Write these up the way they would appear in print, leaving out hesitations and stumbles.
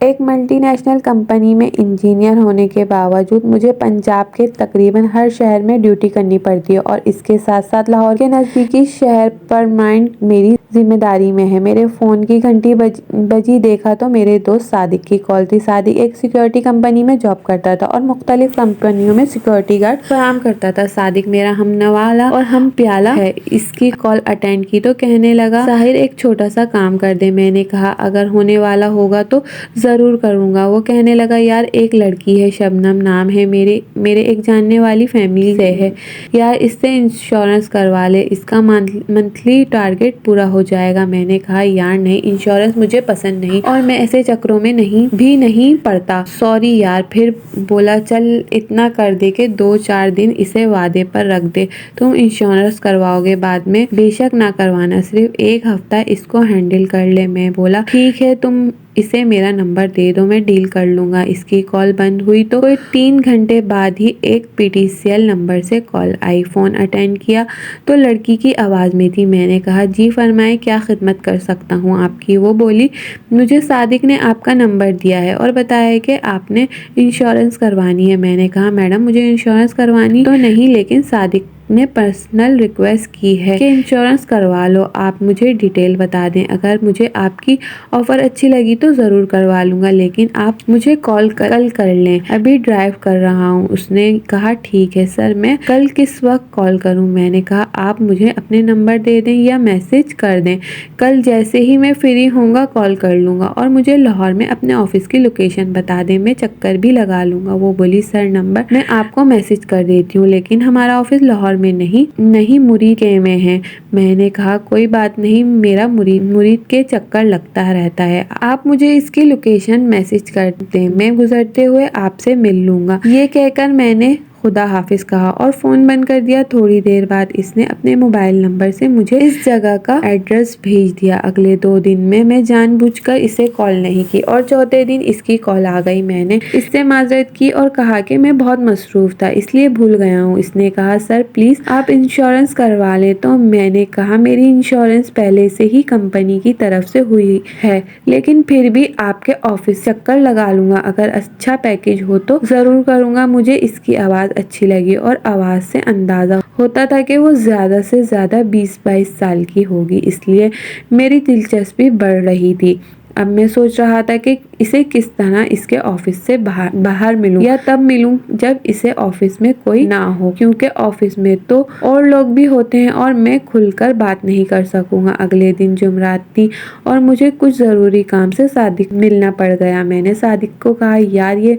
ایک multi national company میں engineer ہونے کے باوجود مجھے پنجاب کے تقریباً ہر شہر میں ڈیوٹی کرنی پڑتی ہے اور اس کے ساتھ ساتھ لاہور کے نزدیکی شہر پرماننٹ میری ذمہ داری میں ہے۔ میرے فون کی گھنٹی بجی، دیکھا تو میرے دوست صادق کی کال تھی۔ صادق ایک سیکورٹی کمپنی میں جاب کرتا تھا اور مختلف کمپنیوں میں سیکورٹی گارڈ فراہم کرتا تھا۔ صادق میرا ہم نوالہ اور ہم پیالہ ہے۔ اس کی کال اٹینڈ کی تو کہنے لگا، ساحر ایک چھوٹا سا کام کر دے۔ میں نے کہا اگر ہونے والا ہوگا تو ضرور کروں گا۔ وہ کہنے لگا، یار ایک لڑکی ہے، شبنم نام ہے، میرے ایک جاننے والی فیملی سے ہے، یار اس سے انشورنس کروا لے، اس کا منتھلی ٹارگٹ پورا ہو جائے گا۔ میں نے کہا یار نہیں، انشورنس مجھے پسند نہیں اور میں ایسے چکروں میں نہیں پڑتا، سوری یار۔ پھر بولا چل اتنا کر دے کہ 2-4 دن اسے وعدے پر رکھ دے، تم انشورنس کرواؤ گے، بعد میں بے شک نہ کروانا، صرف 1 ہفتہ اس کو ہینڈل کر لے۔ میں بولا ٹھیک ہے، تم اسے میرا نمبر دے دو، میں ڈیل کر لوں گا۔ اس کی کال بند ہوئی تو کوئی 3 گھنٹے بعد ہی ایک PTCL نمبر سے کال آئی۔ فون اٹینڈ کیا تو لڑکی کی آواز میں تھی۔ میں نے کہا جی فرمائیں، کیا خدمت کر سکتا ہوں آپ کی؟ وہ بولی مجھے صادق نے آپ کا نمبر دیا ہے اور بتایا ہے کہ آپ نے انشورنس کروانی ہے۔ میں نے کہا میڈم مجھے انشورنس کروانی تو نہیں، لیکن صادق نے پرسنل ریکویسٹ کی ہے کہ انشورنس کروا لو، آپ مجھے ڈیٹیل بتا دیں، اگر مجھے آپ کی آفر اچھی لگی تو ضرور کروا لوں گا، لیکن آپ مجھے کل کر لیں، ابھی ڈرائیو کر رہا ہوں۔ اس نے کہا ٹھیک ہے سر، میں کل کس وقت کال کروں؟ میں نے کہا آپ مجھے اپنے نمبر دے دیں یا میسج کر دیں، کل جیسے ہی میں فری ہوں گا کال کر لوں گا، اور مجھے لاہور میں اپنے آفس کی لوکیشن بتا دیں، میں چکر بھی لگا لوں گا۔ وہ بولی سر نمبر میں آپ کو میسج کر دیتی ہوں، لیکن ہمارا آفس لاہور میں نہیں مرید کے میں ہے۔ میں نے کہا کوئی بات نہیں، میرا مرید کے چکر لگتا رہتا ہے، آپ مجھے اس کی لوکیشن میسج کر دیں، میں گزرتے ہوئے آپ سے مل لوں گا۔ یہ کہہ کر میں نے خدا حافظ کہا اور فون بند کر دیا۔ تھوڑی دیر بعد اس نے اپنے موبائل نمبر سے مجھے اس جگہ کا ایڈریس بھیج دیا۔ اگلے 2 دن میں جان بوجھ کر اسے کال نہیں کی اور چوتھے دن اس کی کال آ گئی۔ میں نے اس سے معذرت کی اور کہا کہ میں بہت مصروف تھا اس لیے بھول گیا ہوں۔ اس نے کہا سر پلیز آپ انشورنس کروا لیں، تو میں نے کہا میری انشورنس پہلے سے ہی کمپنی کی طرف سے ہوئی ہے، لیکن پھر بھی آپ کے آفس چکر لگا لوں گا، اگر اچھا پیکیج ہو تو ضرور کروں گا۔ مجھے اس کی آواز اچھی لگی اور آواز سے اندازہ ہوتا تھا کہ وہ زیادہ سے زیادہ 20-22 سال کی ہوگی، اس لیے میری دلچسپی بڑھ رہی تھی۔ اب میں سوچ رہا تھا کہ اسے کس طرح اس کے آفس سے باہر ملوں، یا تب ملوں جب اسے آفس میں کوئی نہ ہو، کیونکہ آفس میں تو اور لوگ بھی ہوتے ہیں اور میں کھل کر بات نہیں کر سکوں گا۔ اگلے دن جمعرات تھی اور مجھے کچھ ضروری کام سے صادق ملنا پڑ گیا۔ میں نے صادق کو کہا یار یہ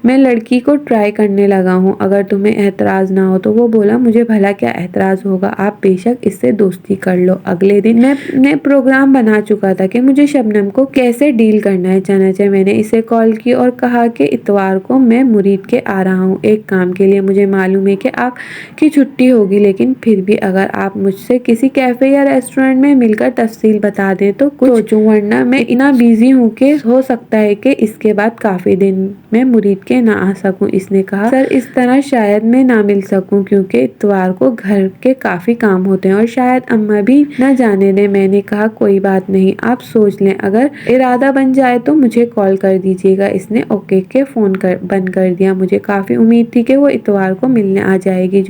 میں لڑکی کو ٹرائی کرنے لگا ہوں، اگر تمہیں اعتراض نہ ہو تو۔ وہ بولا مجھے بھلا کیا اعتراض ہوگا، آپ بے شک اس سے دوستی کر لو۔ اگلے دن میں نے پروگرام بنا چکا تھا کہ مجھے شبنم کو کیسے ڈیل کرنا ہے، چنانچہ میں نے اسے کال کی اور کہا کہ اتوار کو میں مرید کے آ رہا ہوں ایک کام کے لیے، مجھے معلوم ہے کہ آپ کی چھٹی ہوگی، لیکن پھر بھی اگر آپ مجھ سے کسی کیفے یا ریسٹورینٹ میں مل کر تفصیل بتا دیں تو کچھ سوچوں، ورنہ میں اتنا بزی ہوں کہ ہو سکتا ہے کہ اس کے بعد کافی دن میں مرید کے نہ آ سکوں۔ اس نے کہا سر اس طرح شاید میں نہ مل سکوں، کیونکہ اتوار کو گھر کے کافی کام ہوتے ہیں اور شاید اماں بھی نہ جانے دیں۔ میں نے کہا کوئی بات نہیں، آپ سوچ لیں، اگر ارادہ بن جائے تو مجھے کال کر دیجیے گا۔ اس نے اوکے کے فون بند کر دیا۔ مجھے کافی امید تھی کہ وہ اتوار کو ملنے آ جائے گی۔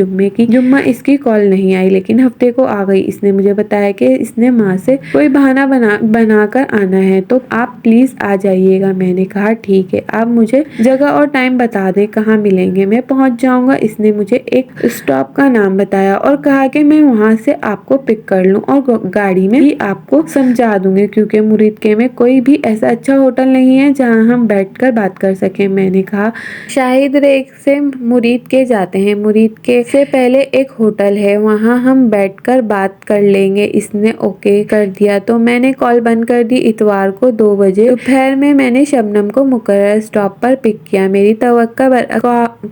جمعہ اس کی کال نہیں آئی، لیکن ہفتے کو آ گئی۔ اس نے مجھے بتایا کہ اس نے ماں سے کوئی بہانہ بنا کر آنا ہے، تو آپ پلیز آ جائیے گا۔ میں نے کہا ٹھیک ہے، آپ مجھے جگہ اور ٹائم بتا دیں کہاں ملیں گے، میں پہنچ جاؤں گا۔ اس نے مجھے ایک اسٹاپ کا نام بتایا اور کہا کہ میں وہاں سے آپ کو پک کر لوں اور گاڑی میں ہی آپ کو سمجھا دوں گی، کیونکہ مرید کے میں کوئی بھی ایسا اچھا ہوٹل نہیں ہے جہاں ہم بیٹھ کر بات کر سکیں۔ میں نے کہا شاہد ریگ سے مرید کے جاتے ہیں، مرید کے سے پہلے ایک ہوٹل ہے، وہاں ہم بیٹھ کر بات کر لیں گے۔ اس نے اوکے کر دیا تو میں نے کال بند کر دی۔ اتوار کو 2 بجے دوپہر میں نے شبنم کو مقررہ اسٹاپ پر پک کیا۔ میری توقع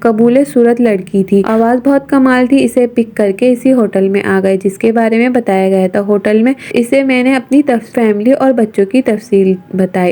قبول صورت لڑکی تھی، آواز بہت کمال تھی۔ اسے پک کر کے اسی ہوٹل میں آ گئے جس کے بارے میں بتایا گیا تھا۔ ہوٹل میں اسے میں نے اپنی فیملی اور بچوں کی تفصیل بتائی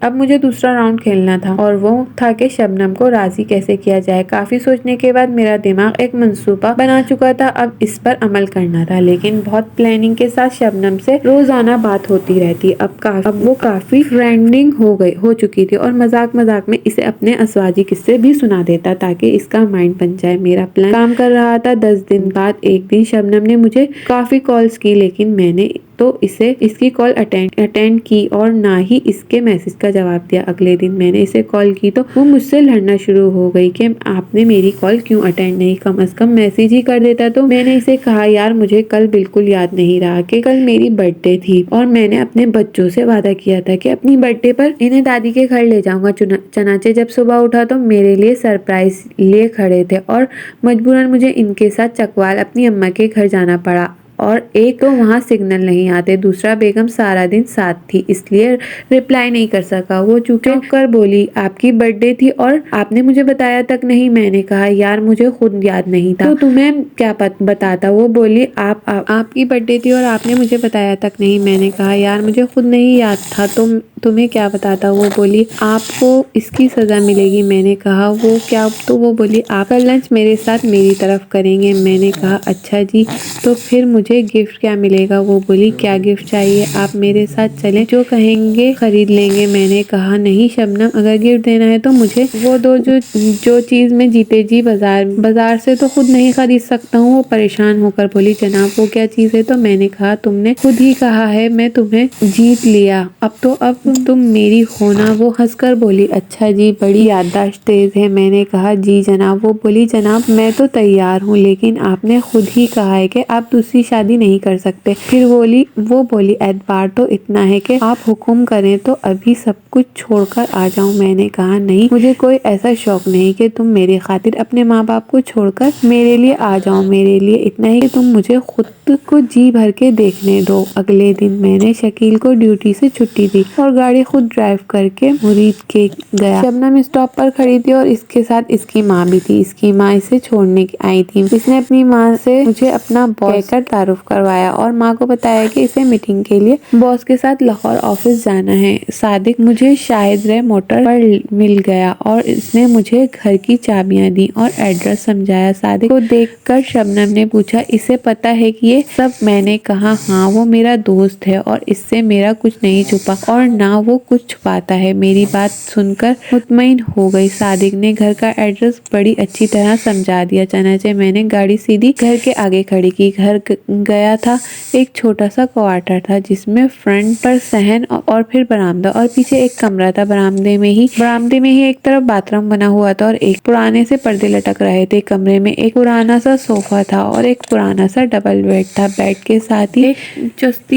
اب مجھے دوسرا راؤنڈ کھیلنا تھا اور وہ تھا کہ شبنم کو راضی کیسے کیا جائے۔ کافی سوچنے کے بعد میرا دماغ ایک منصوبہ بنا چکا تھا، اب اس پر عمل کرنا تھا، لیکن بہت پلاننگ کے ساتھ شبنم سے روزانہ بات ہوتی رہتی۔ اب وہ کافی فرینڈلی ہو چکی تھی اور مذاق میں اسے اپنے ازواجی قصے بھی سنا دیتا تاکہ اس کا مائنڈ بن جائے۔ میرا پلان کام کر رہا تھا۔ 10 دن بعد ایک دن شبنم نے مجھے کافی کالز کی، لیکن میں نے تو اس کی کال اٹینڈ کی اور نہ ہی اس کے میسج کا جواب دیا۔ اگلے دن میں نے اسے کال کی تو وہ مجھ سے لڑنا شروع ہو گئی کہ آپ نے میری کال کیوں اٹینڈ نہیں، کم از کم میسج ہی کر دیتا۔ تو میں نے اسے کہا، یار مجھے کل بالکل یاد نہیں رہا کہ کل میری برتھ ڈے تھی اور میں نے اپنے بچوں سے وعدہ کیا تھا کہ اپنی برتھ ڈے پر انہیں دادی کے گھر لے جاؤں گا۔ چنانچہ جب صبح اٹھا تو میرے لیے سرپرائز لیے کھڑے تھے اور مجبوراً مجھے ان کے ساتھ چکوال اپنی اماں کے گھر جانا پڑا۔ اور ایک تو وہاں سگنل نہیں آتے، دوسرا بیگم سارا دن ساتھ تھی، اس لیے ریپلائی نہیں کر سکا۔ وہ چونک کر بولی، آپ کی برتھ ڈے تھی اور آپ نے مجھے بتایا تک نہیں۔ میں نے کہا، یار مجھے خود یاد نہیں تھا تو تمہیں کیا بتاتا۔ وہ بولی، آپ کی برتھ ڈے تھی اور آپ نے مجھے بتایا تک نہیں۔ میں نے کہا، یار مجھے خود نہیں یاد تھا تو تمہیں کیا بتاتا۔ وہ بولی، آپ کو اس کی سزا ملے گی۔ میں نے کہا، وہ کیا؟ تو وہ بولی، آپ کا لنچ میرے ساتھ میری طرف کریں گے۔ میں نے کہا، اچھا جی، تو پھر مجھے گفٹ کیا ملے گا؟ وہ بولی، کیا گفٹ چاہیے؟ آپ میرے ساتھ چلیں، جو کہیں گے خرید لیں گے۔ میں نے کہا، نہیں شبنم، اگر گفٹ دینا ہے تو مجھے وہ دو جو چیز میں جیتے جی بازار سے تو خود نہیں خرید سکتا ہوں۔ وہ پریشان ہو کر بولی، جناب وہ کیا چیز ہے؟ تو میں نے کہا، تم نے خود ہی کہا ہے میں تمہیں جیت لیا، اب تم میری ہونا۔ وہ ہنس کر بولی، اچھا جی، بڑی یادداشت تیز ہے۔ میں نے کہا، جی جناب۔ وہ بولی، جناب میں تو تیار ہوں، لیکن آپ نے خود ہی کہا ہے کہ آپ دوسری شادی نہیں کر سکتے۔ پھر وہ بولی، اعتبار تو اتنا ہے کہ آپ حکم کریں تو ابھی سب کچھ چھوڑ کر آ جاؤں۔ میں نے کہا، نہیں، مجھے کوئی ایسا شوق نہیں کہ تم میری خاطر اپنے ماں باپ کو چھوڑ کر میرے لیے آ جاؤ، میرے لیے اتنا ہی کہ تم مجھے خود کو جی بھر کے دیکھنے دو۔ اگلے دن میں نے شکیل کو ڈیوٹی سے چھٹی دی اور گاڑی خود ڈرائیو کر کے مرید کے گیا۔ شبنم اسٹاپ پر کھڑی تھی اور اس کے ساتھ اس کی ماں بھی تھی۔ اس کی ماں اسے چھوڑنے آئی تھی۔ اس نے اپنی ماں سے مجھے اپنا باس کہہ کر تعارف کروایا اور ماں کو بتایا کہ اسے میٹنگ کے لیے باس کے ساتھ لاہور آفس جانا ہے۔ صادق مجھے شاہد رے موٹر پر مل گیا اور اس نے مجھے گھر کی چابیاں دی اور ایڈریس سمجھایا۔ صادق کو دیکھ کر شبنم نے پوچھا، اسے پتا ہے کہ یہ سب؟ میں نے کہا، ہاں، وہ میرا دوست ہے اور اس سے میرا کچھ نہیں چھپا اور نہ وہ کچھ چھپاتا ہے۔ میری بات سن کر مطمئن ہو گئی۔ صادق نے گھر کا ایڈریس بڑی اچھی طرح سمجھا دیا۔ چنانچہ میں نے گاڑی سیدھی گھر کے آگے کھڑی کی۔ گھر گیا تھا ایک چھوٹا سا کوارٹر تھا جس میں فرنٹ پر صحن اور پھر برآمدہ اور پیچھے ایک کمرہ تھا۔ برآمدے میں ہی ایک طرف باتھ روم بنا ہوا تھا اور ایک پرانے سے پردے لٹک رہے تھے۔ کمرے میں ایک پرانا سا صوفہ تھا اور ایک پرانا سا ڈبل بیڈ تھا۔ بیڈ کے ساتھ ہی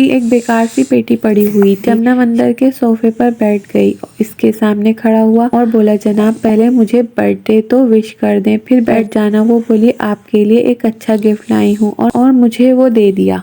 ایک بیکار سی پیٹی پڑی ہوئی تھی۔ شبنم اندر کے صوفے پر بیٹھ گئی، اس کے سامنے کھڑا ہوا اور بولا، جناب پہلے مجھے برتھ ڈے تو وش کر دیں، پھر بیٹھ جانا۔ وہ بولی، آپ کے لیے ایک اچھا گفٹ لائی ہوں اور مجھے وہ دے دیا۔